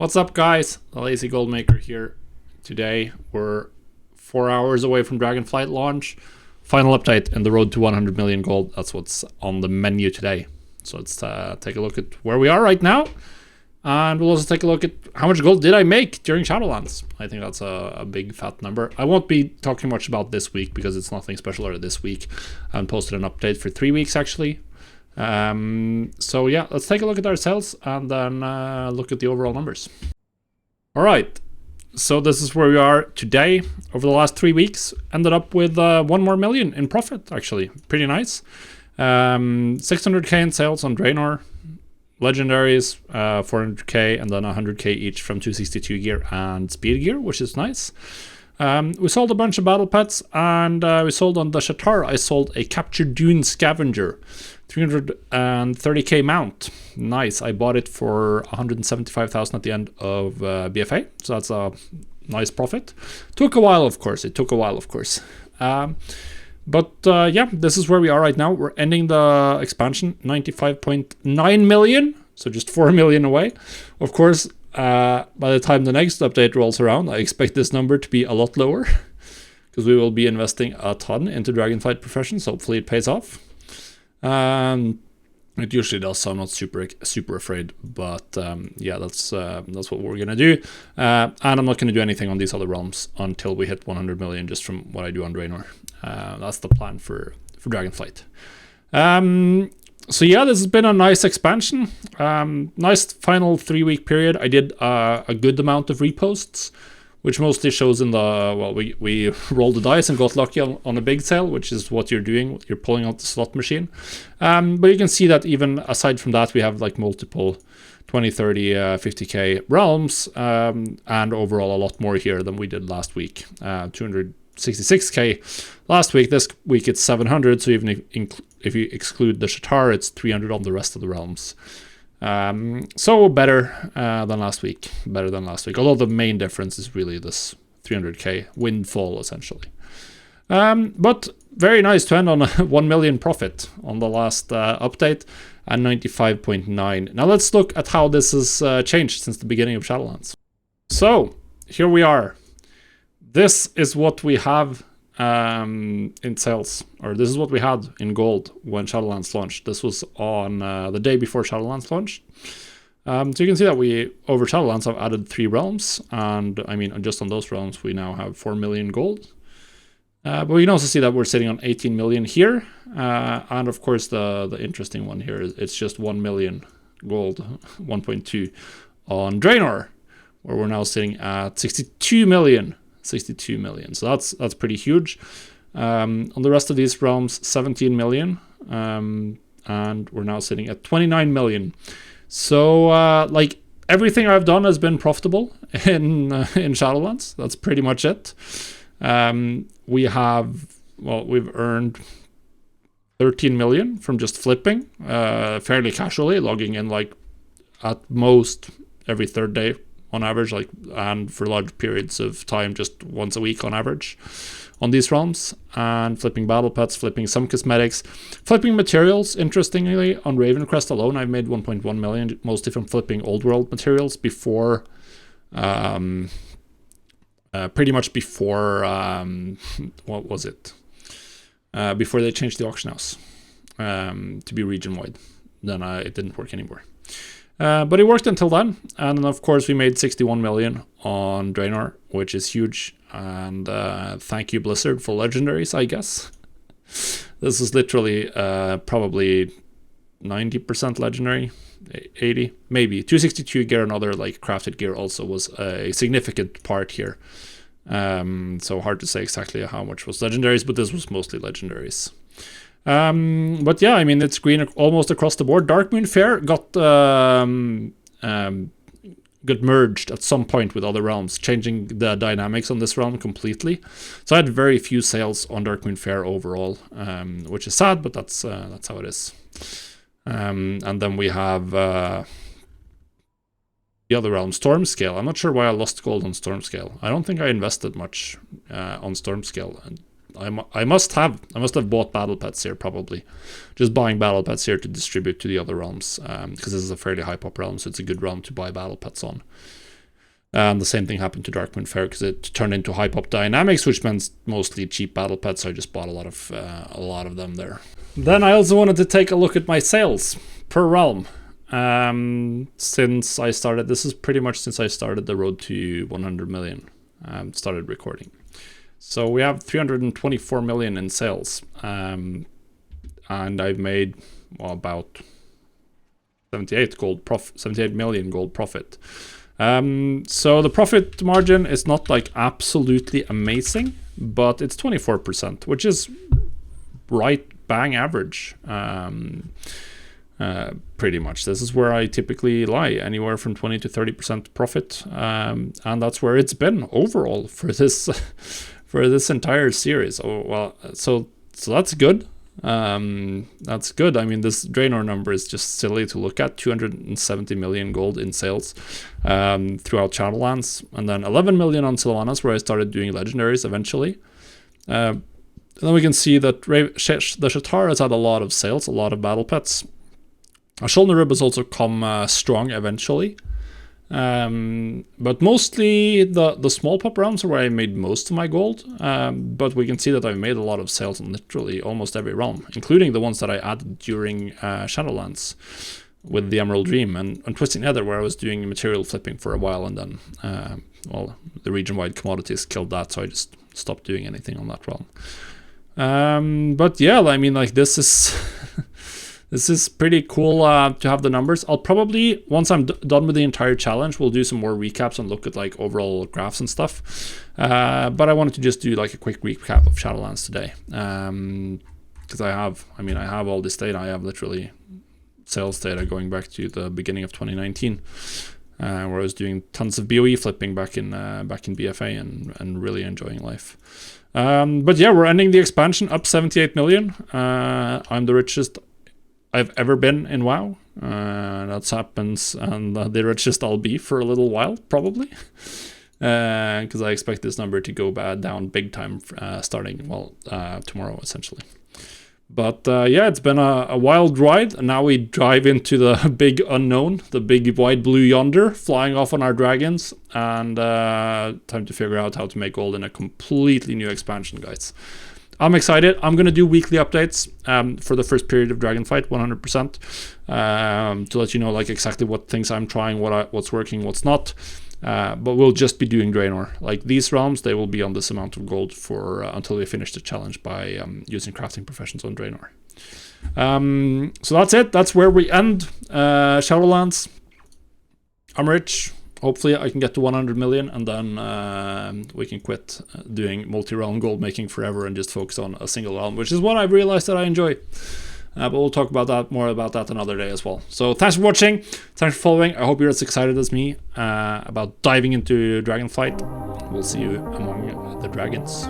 What's up, guys? The Lazy Goldmaker here. Today we're 4 hours away from Dragonflight launch. Final update in the road to 100 million gold. That's what's on the menu today. So let's take a look at where we are right now. And we'll also take a look at how much gold did I make during Shadowlands. I think that's a big fat number. I won't be talking much about this week because it's nothing special or this week. I haven't posted an update for 3 weeks actually. So yeah, let's take a look at our sales and then look at the overall numbers. All right, so this is where we are today. Over the last 3 weeks, ended up with 1 more million in profit, actually. Pretty nice. 600k in sales on Draenor, legendaries, 400k, and then 100k each from 262 gear and speed gear, which is nice. We sold a bunch of battle pets, and we sold on the Shatar. I sold a Captured Dune Scavenger, 330k mount. Nice. I bought it for 175,000 at the end of BFA, so that's a nice profit. Took a while, of course. But yeah, this is where we are right now. We're ending the expansion, 95.9 million, so just 4 million away. Of course, by the time the next update rolls around, I expect this number to be a lot lower because we will be investing a ton into Dragonflight Professions. Hopefully it pays off. It usually does, so I'm not super afraid, but yeah, that's what we're gonna do. And I'm not gonna do anything on these other realms until we hit 100 million, just from what I do on Draenor. That's the plan for Dragonflight. So yeah, this has been a nice expansion. Nice final 3-week period. I did a good amount of reposts, which mostly shows in the, well, we rolled the dice and got lucky on a big sale, which is what you're doing. You're pulling out the slot machine. But you can see that even aside from that, we have like multiple 20, 30, 50k realms, and overall a lot more here than we did last week. 266k last week. This week it's 700, so even if you exclude the Shatar, it's 300 on the rest of the realms. So better than last week. Although the main difference is really this 300k windfall, essentially. But very nice to end on a 1 million profit on the last update and 95.9. Now let's look at how this has changed since the beginning of Shadowlands. So here we are. This is what we have in sales, or this is what we had in gold when Shadowlands launched. This was on the day before Shadowlands launched. So you can see that we, over Shadowlands, have added 3 realms, and I mean, just on those realms, we now have 4 million gold. But we can also see that we're sitting on 18 million here, and of course the interesting one here is it's just 1 million gold, 1.2 on Draenor, where we're now sitting at 62 million. So that's pretty huge. On the rest of these realms, 17 million, and we're now sitting at 29 million. So like everything I've done has been profitable in Shadowlands. That's pretty much it. We've earned 13 million from just flipping, fairly casually, logging in like at most every 3rd day on average, and for large periods of time, just once a week on average on these realms, and flipping battle pets, flipping some cosmetics, flipping materials. Interestingly, on Ravencrest alone, I've made 1.1 million, mostly from flipping old world materials before, pretty much before, what was it? Before they changed the auction house to be region wide. Then it didn't work anymore. But it worked until then, and then of course we made 61 million on Draenor, which is huge, and thank you Blizzard for legendaries, I guess. This is literally probably 90% legendary, 80, maybe. 262 gear and other like crafted gear also was a significant part here. So hard to say exactly how much was legendaries, but this was mostly legendaries. But yeah, I mean, it's green almost across the board. Darkmoon Fair got merged at some point with other realms, changing the dynamics on this realm completely. So I had very few sales on Darkmoon Fair overall, which is sad, but that's how it is. And then we have the other realm, Stormscale. I'm not sure why I lost gold on Stormscale. I don't think I invested much on Stormscale. I must have bought battle pets here, probably. Just buying battle pets here to distribute to the other realms, because this is a fairly high pop realm, so it's a good realm to buy battle pets on. And the same thing happened to Darkmoon Fair because it turned into Hype-Up Dynamics, which meant mostly cheap battle pets. So I just bought a lot of them there. Then I also wanted to take a look at my sales per realm. Since I started, this is pretty much since I started the road to 100 million, started recording. So we have 324 million in sales, and I've made about 78 million gold profit. So the profit margin is not like absolutely amazing, but it's 24%, which is right bang average. Pretty much. This is where I typically lie, anywhere from 20 to 30% profit, and that's where it's been overall for this for this entire series. Oh well, so that's good. That's good. I mean, this Draenor number is just silly to look at. 270 million gold in sales throughout Shadowlands, and then 11 million on Sylvanas, where I started doing legendaries eventually. Then we can see that the Shatar has had a lot of sales, a lot of battle pets. Shoulder has also come strong eventually. But mostly the small pop rounds are where I made most of my gold. But we can see that I've made a lot of sales on literally almost every realm, including the ones that I added during Shadowlands with the Emerald Dream and Twisting Nether, where I was doing material flipping for a while, and then well, the region-wide commodities killed that, so I just stopped doing anything on that realm. But yeah, I mean, like, this is this is pretty cool to have the numbers. I'll probably, once I'm done with the entire challenge, we'll do some more recaps and look at like overall graphs and stuff. But I wanted to just do like a quick recap of Shadowlands today, because I have all this data. I have literally sales data going back to the beginning of 2019, where I was doing tons of BOE flipping back in BFA and really enjoying life. But yeah, we're ending the expansion up 78 million. I'm the richest I've ever been in WoW. That happens, and the richest I'll be for a little while, probably. Because I expect this number to go down big time starting, tomorrow, essentially. But yeah, it's been a wild ride, and now we dive into the big unknown, the big wide blue yonder, flying off on our dragons, and time to figure out how to make gold in a completely new expansion, guys. I'm excited. I'm going to do weekly updates for the first period of Dragonfight, 100%, to let you know like exactly what things I'm trying, what's working, what's not. But we'll just be doing Draenor. Like these realms, they will be on this amount of gold for until we finish the challenge by using crafting professions on Draenor. So that's it. That's where we end Shadowlands. I'm rich. Hopefully I can get to 100 million, and then we can quit doing multi-realm gold making forever and just focus on a single realm, which is what I've realized that I enjoy. But we'll talk about more about that another day as well. So thanks for watching. Thanks for following. I hope you're as excited as me about diving into Dragonflight. We'll see you among the dragons.